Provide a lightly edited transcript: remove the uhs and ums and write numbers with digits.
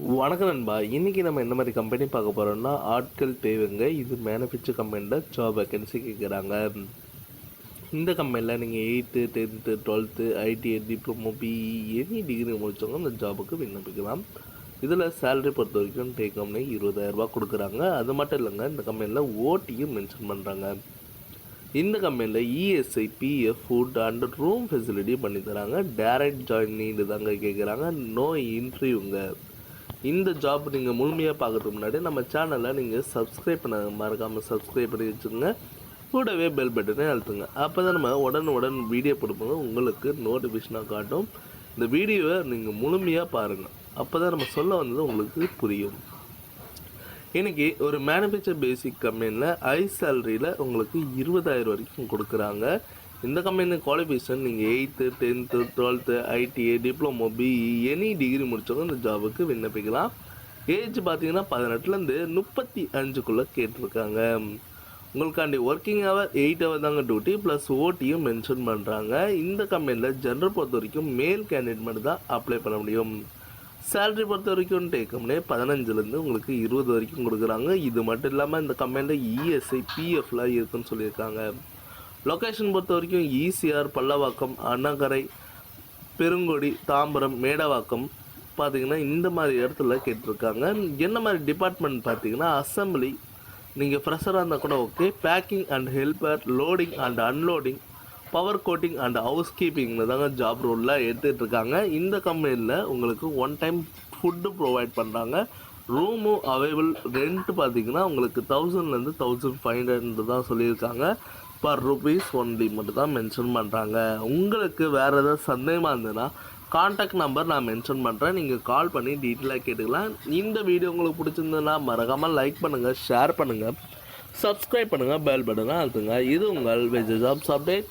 வணக்கம் நண்பா. இன்றைக்கி நம்ம என்ன மாதிரி கம்பெனி பார்க்க போகிறோம்னா, ஆட்கள் தேவைங்க. இது மேனுஃபேக்சர் கம்பெனியில் ஜாப் வேக்கன்சி கேட்குறாங்க. இந்த கம்பெனியில் நீங்கள் 8th 10th 12th ITI diploma BE any degree முடித்தவங்க இந்த ஜாபுக்கு விண்ணப்பிக்கலாம். இதில் சேலரி பொறுத்த வரைக்கும் டேக் ஹோம்னே 20,000 கொடுக்குறாங்க. அது மட்டும் இல்லைங்க, இந்த கம்பெனியில் ஓட்டியும் மென்ஷன் பண்ணுறாங்க. இந்த கம்பெனியில் ESI PF food and room facility பண்ணி தராங்க. டைரக்ட் ஜாயின் நீடு தாங்க கேட்குறாங்க. நோ இன்டர்வியூங்க. இந்த ஜாப் நீங்கள் முழுமையாக பார்க்கறதுக்கு முன்னாடி நம்ம சேனலை நீங்கள் சப்ஸ்கிரைப் பண்ண மறக்காமல் சப்ஸ்கிரைப் பண்ணி வச்சுக்கோங்க. கூடவே பெல் பட்டனே அழுத்துங்க. அப்போ தான் நம்ம உடனுடன் வீடியோ போடும்போது உங்களுக்கு நோட்டிஃபிகேஷனாக காட்டும். இந்த வீடியோவை நீங்கள் முழுமையாக பாருங்கள். அப்போ தான் நம்ம சொல்ல வந்தது உங்களுக்கு புரியும். இன்றைக்கி ஒரு மேனுஃபேக்சர் பேசிக் கம்பெனியில் ஹை சேலரியில் உங்களுக்கு 20,000 வரைக்கும் கொடுக்குறாங்க. இந்த கம்பெனி குவாலிஃபிகேஷன் நீங்கள் 8th 10th 12th ITI diploma BE any degree முடித்தவங்க இந்த ஜாபுக்கு விண்ணப்பிக்கலாம். ஏஜ் பார்த்தீங்கன்னா 18லேருந்து 35க்குள்ளே கேட்டிருக்காங்க. உங்களுக்காண்டி ஒர்க்கிங் ஹவர் 8 ஹவர் தாங்க டியூட்டி ப்ளஸ் ஓட்டியும் மென்ஷன் பண்ணுறாங்க. இந்த கம்பெனியில் ஜென்ரல் பொறுத்த வரைக்கும் மேல் கேண்டிடேட் மட்டும் தான் அப்ளை பண்ண முடியும். சேலரி பொறுத்த வரைக்கும் டேக்கம்னே 15லேருந்து உங்களுக்கு 20 வரைக்கும் கொடுக்குறாங்க. இது மட்டும் இல்லாமல் இந்த கம்பெனியில் இஎஸ்ஐ பிஎஃப்லாம் இருக்குன்னு சொல்லியிருக்காங்க. லொக்கேஷன் பொறுத்த வரைக்கும் ஈசிஆர், பல்லவாக்கம், அண்ணாகரை, பெருங்கொடி, தாம்பரம், மேடவாக்கம் பார்த்திங்கன்னா இந்த மாதிரி இடத்துல கேட்டிருக்காங்க. என்ன மாதிரி டிபார்ட்மெண்ட் பார்த்திங்கன்னா அசம்பிளி, நீங்கள் ஃப்ரெஷராக இருந்தால் கூட okay, packing and helper, loading and unloading, power coating and house கீப்பிங்கில் தாங்க ஜாப் ரோலில் எடுத்துகிட்டு இருக்காங்க. இந்த கம்பெனியில் உங்களுக்கு ஒன் டைம் ஃபுட்டு ப்ரொவைட் பண்ணுறாங்க. ரூமும் அவைலபிள். ரெண்ட் பார்த்திங்கன்னா உங்களுக்கு 1000லேருந்து 1500 தான் சொல்லியிருக்காங்க. பர் ருபீஸ் ஒன்லி மட்டும் தான் மென்ஷன் பண்ணுறாங்க. உங்களுக்கு வேறு ஏதாவது சந்தேகமாக இருந்ததுன்னா கான்டாக்ட் நம்பர் நான் மென்ஷன் பண்ணுறேன். நீங்கள் கால் பண்ணி டீட்டெயிலாக கேட்டுக்கலாம். இந்த வீடியோ உங்களுக்கு பிடிச்சிருந்ததுன்னா மறக்காமல் லைக் பண்ணுங்கள், ஷேர் பண்ணுங்கள், சப்ஸ்கிரைப் பண்ணுங்கள், பெல் பட்டனை அழுத்துங்க. இது உங்கள் ஜாப்ஸ் அப்டேட்.